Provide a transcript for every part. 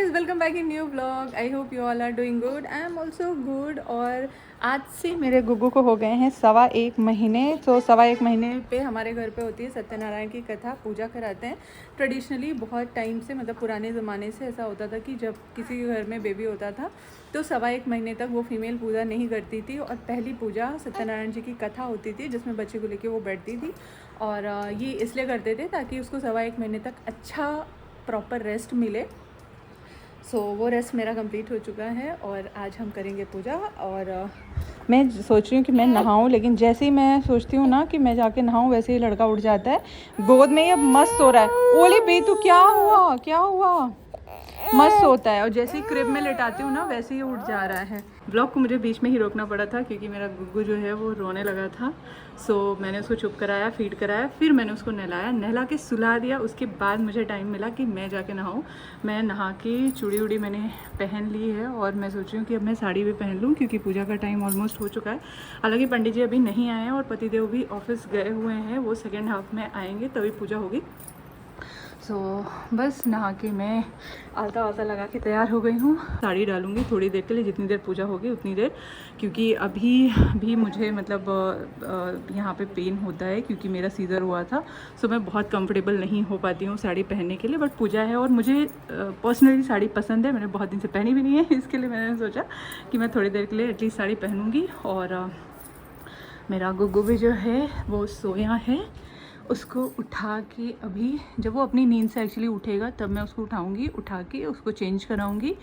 Guys, welcome back in new vlog. I hope you all are doing good. I am also good. और आज से मेरे गुग्गू को हो गए हैं 1.25 महीने। तो 1.25 महीने पे हमारे घर पे होती है सत्यनारायण की कथा, पूजा कराते हैं। ट्रेडिशनली बहुत टाइम से, मतलब पुराने ज़माने से ऐसा होता था कि जब किसी के घर में बेबी होता था तो 1.25 महीने तक वो फीमेल पूजा नहीं करती थी। और पहली पूजा सत्यनारायण जी की कथा होती थी जिसमें बच्चे को लेके वो बैठती थी। और ये इसलिए करते थे ताकि उसको 1.25 महीने तक अच्छा प्रॉपर रेस्ट मिले। सो वो रेस्ट मेरा कंप्लीट हो चुका है और आज हम करेंगे पूजा। और मैं सोच रही हूँ कि मैं नहाऊँ, लेकिन जैसे ही मैं सोचती हूँ ना कि मैं जाके नहाऊँ वैसे ही लड़का उठ जाता है। गोद में ये मस्त सो रहा है। ओले बे तू क्या हुआ, क्या हुआ? मस्त होता है। और जैसे ही क्रिब में लेटाती हूँ ना वैसे ही उठ जा रहा है। ब्लॉग को मुझे बीच में ही रोकना पड़ा था क्योंकि मेरा गुग्गू जो है वो रोने लगा था। सो मैंने उसको चुप कराया, फीड कराया, फिर मैंने उसको नहलाया, नहला के सुला दिया। उसके बाद मुझे टाइम मिला कि मैं जाके नहाऊँ। मैं नहा के चूड़ी उड़ी मैंने पहन ली है और मैं सोच रही हूँ कि अब मैं साड़ी भी पहन लूँ क्योंकि पूजा का टाइम ऑलमोस्ट हो चुका है। हालांकि पंडित जी अभी नहीं आए हैं और पतिदेव भी ऑफिस गए हुए हैं, वो सेकेंड हाफ में आएंगे तभी पूजा होगी। सो बस नहा के मैं आलता वालता लगा के तैयार हो गई हूँ। साड़ी डालूँगी थोड़ी देर के लिए, जितनी देर पूजा होगी उतनी देर, क्योंकि अभी भी मुझे मतलब यहाँ पे पेन होता है क्योंकि मेरा सीज़र हुआ था। सो मैं बहुत कंफर्टेबल नहीं हो पाती हूँ साड़ी पहनने के लिए। बट पूजा है और मुझे पर्सनली साड़ी पसंद है। मैंने बहुत दिन से पहनी भी नहीं है, इसके लिए मैंने सोचा कि मैं थोड़ी देर के लिए एटलीस्ट साड़ी पहनूँगी। और मेरा गुग्गू भी जो है वो सोया है। उसको उठा के अभी जब वो अपनी नींद से एक्चुअली उठेगा तब मैं उसको उठाऊंगी, उठा के उसको चेंज कराऊंगी,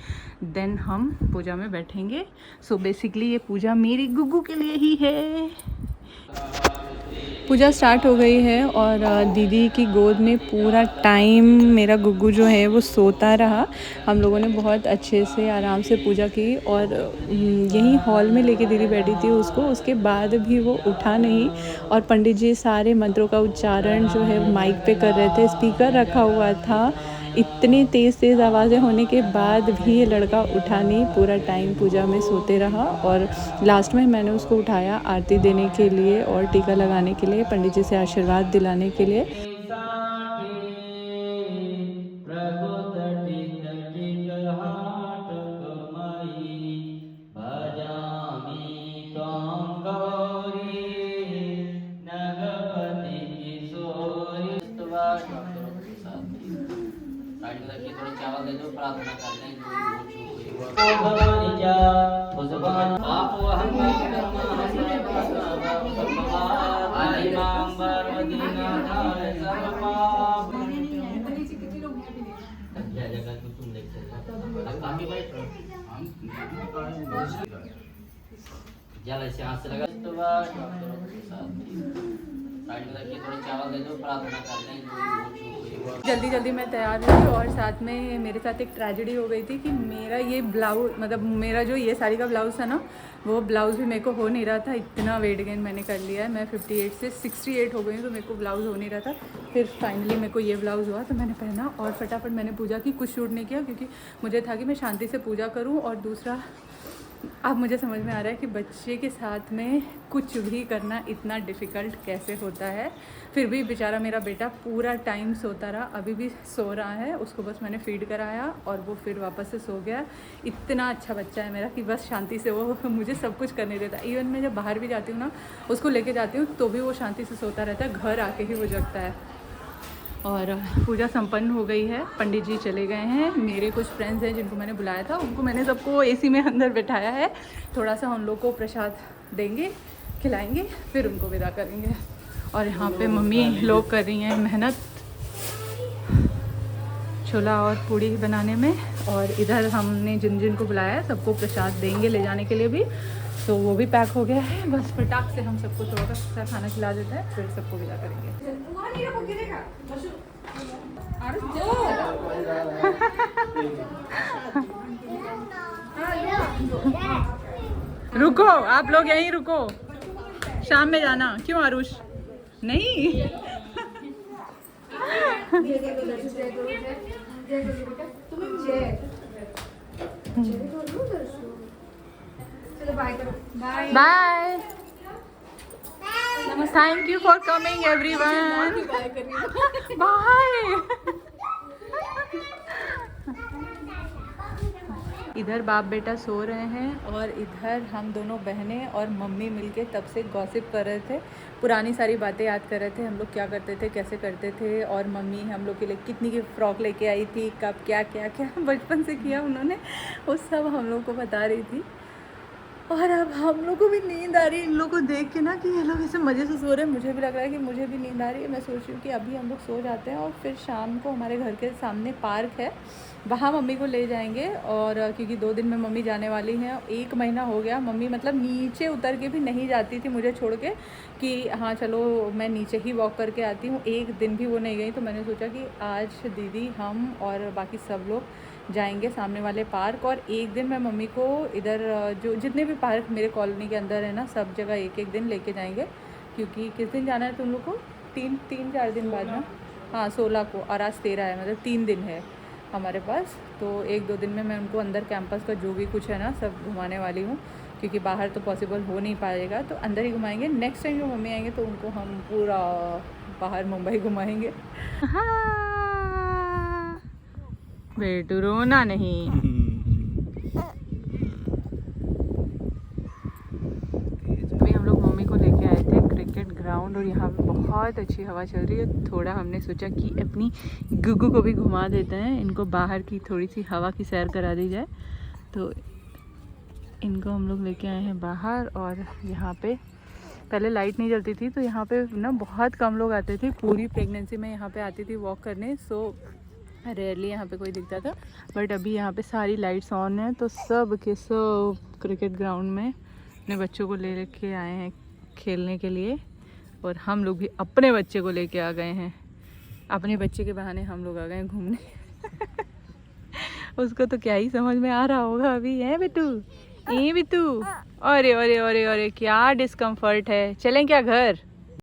देन हम पूजा में बैठेंगे। सो बेसिकली ये पूजा मेरी गुग्गू के लिए ही है। पूजा स्टार्ट हो गई है और दीदी की गोद में पूरा टाइम मेरा गुग्गू जो है वो सोता रहा। हम लोगों ने बहुत अच्छे से आराम से पूजा की और यहीं हॉल में लेके दीदी बैठी थी उसको। उसके बाद भी वो उठा नहीं और पंडित जी सारे मंत्रों का उच्चारण जो है माइक पे कर रहे थे। स्पीकर रखा हुआ था। इतनी तेज़ आवाज़ें होने के बाद भी ये लड़का उठा नहीं, पूरा टाइम पूजा में सोते रहा। और लास्ट में मैंने उसको उठाया आरती देने के लिए और टीका लगाने के लिए, पंडित जी से आशीर्वाद दिलाने के लिए। थोड़ा चावल दे दो, प्रार्थना कर लें जो भी हो तुम देखते जल से हाथ से लगा थोड़ा चावल दे दो, प्रार्थना कर लें जो भी हो। जल्दी जल्दी मैं तैयार हुई और साथ में मेरे साथ एक ट्रेजेडी हो गई थी कि मेरा ये ब्लाउज, मतलब मेरा जो ये साड़ी का ब्लाउज़ था ना, वो ब्लाउज़ भी मेरे को हो नहीं रहा था। इतना वेट गेन मैंने कर लिया है, मैं 58 से 68 हो गई हूँ, तो मेरे को ब्लाउज़ हो नहीं रहा था। फिर फाइनली मेरे को ये ब्लाउज़ हुआ तो मैंने पहना और फटाफट मैंने पूजा की। कुछ शूट नहीं किया क्योंकि मुझे था कि मैं शांति से पूजा करूँ। और दूसरा, अब मुझे समझ में आ रहा है कि बच्चे के साथ में कुछ भी करना इतना डिफ़िकल्ट कैसे होता है। फिर भी बेचारा मेरा बेटा पूरा टाइम सोता रहा, अभी भी सो रहा है। उसको बस मैंने फीड कराया और वो फिर वापस से सो गया। इतना अच्छा बच्चा है मेरा कि बस शांति से वो मुझे सब कुछ करने देता है। इवन मैं जब बाहर भी जाती हूँ ना, उसको लेके जाती हूँ तो भी वो शांति से सोता रहता है। घर आके ही वो जगता है। और पूजा संपन्न हो गई है, पंडित जी चले गए हैं। मेरे कुछ फ्रेंड्स हैं जिनको मैंने बुलाया था, उनको मैंने सबको एसी में अंदर बैठाया है। थोड़ा सा उन लोग को प्रसाद देंगे, खिलाएंगे, फिर उनको विदा करेंगे। और यहाँ पे मम्मी लोग कर रही हैं मेहनत छोला और पूड़ी बनाने में। और इधर हमने जिन जिन को बुलाया है सबको प्रसाद देंगे ले जाने के लिए भी। तो वो भी पैक हो गया है। बस फटाक से हम सबको थोड़ा सा खाना खिला देते हैं, फिर सबको विदा करेंगे। रुको, आप लोग यहीं रुको, शाम में जाना। क्यों आरुष? नहीं bye. Thank you for coming everyone. Bye. इधर बाप बेटा सो रहे हैं और इधर हम दोनों बहनें और मम्मी मिलके तब से गॉसिप कर रहे थे, पुरानी सारी बातें याद कर रहे थे, हम लोग क्या करते थे, कैसे करते थे, और मम्मी हम लोग के लिए कितनी की फ़्रॉक लेके आई थी, कब क्या क्या क्या बचपन से किया उन्होंने, वो सब हम लोग को बता रही थी। और अब हम लोग को भी नींद आ रही है इन लोग को देख के ना, कि ये लोग ऐसे मज़े से सो रहे हैं, मुझे भी लग रहा है कि मुझे भी नींद आ रही है। मैं सोच रही हूँ कि अभी हम लोग सो जाते हैं और फिर शाम को हमारे घर के सामने पार्क है, वहाँ मम्मी को ले जाएंगे। और क्योंकि 2 दिन में मम्मी जाने वाली हैं, 1 महीना हो गया मम्मी मतलब नीचे उतर के भी नहीं जाती थी मुझे छोड़ के, कि हाँ चलो मैं नीचे ही वॉक करके आती हूँ, 1 दिन भी वो नहीं गई। तो मैंने सोचा कि आज दीदी, हम और बाकी सब लोग जाएंगे सामने वाले पार्क, और एक दिन मैं मम्मी को इधर जो जितने भी पार्क मेरे कॉलोनी के अंदर है ना, सब जगह एक एक दिन लेके जाएंगे। क्योंकि किस दिन जाना है तुम लोग को? 3-4 दिन बाद ना, हाँ 16 को, और आज 13 है, मतलब 3 दिन है हमारे पास। तो 1-2 दिन में मैं उनको अंदर कैंपस का जो भी कुछ है ना सब घुमाने वाली हूँ, क्योंकि बाहर तो पॉसिबल हो नहीं पाएगा, तो अंदर ही घुमाएंगे। नेक्स्ट टाइम जो मम्मी आएंगे तो उनको हम पूरा बाहर मुंबई घुमाएंगे। बेटू रोना नहीं। अभी हम लोग मम्मी को लेके आए थे क्रिकेट ग्राउंड, और यहाँ पे बहुत अच्छी हवा चल रही है। थोड़ा हमने सोचा कि अपनी गुग्गू को भी घुमा देते हैं, इनको बाहर की थोड़ी सी हवा की सैर करा दी जाए। तो इनको हम लोग लेके आए हैं बाहर, और यहाँ पे पहले लाइट नहीं जलती थी, तो यहाँ पे ना बहुत कम लोग आते थे। पूरी प्रेगनेंसी में यहाँ पे आती थी वॉक करने, सो रेयरली यहाँ पे कोई दिखता था। बट अभी यहाँ पे सारी लाइट्स ऑन हैं, तो सब के सब क्रिकेट ग्राउंड में अपने बच्चों को ले के आए हैं खेलने के लिए, और हम लोग भी अपने बच्चे को लेके आ गए हैं। अपने बच्चे के बहाने हम लोग आ गए हैं घूमने। उसको तो क्या ही समझ में आ रहा होगा अभी, है बिट्टू? ए बिट्टू, अरे अरे अरे अरे क्या डिस्कम्फर्ट है, चलें क्या घर?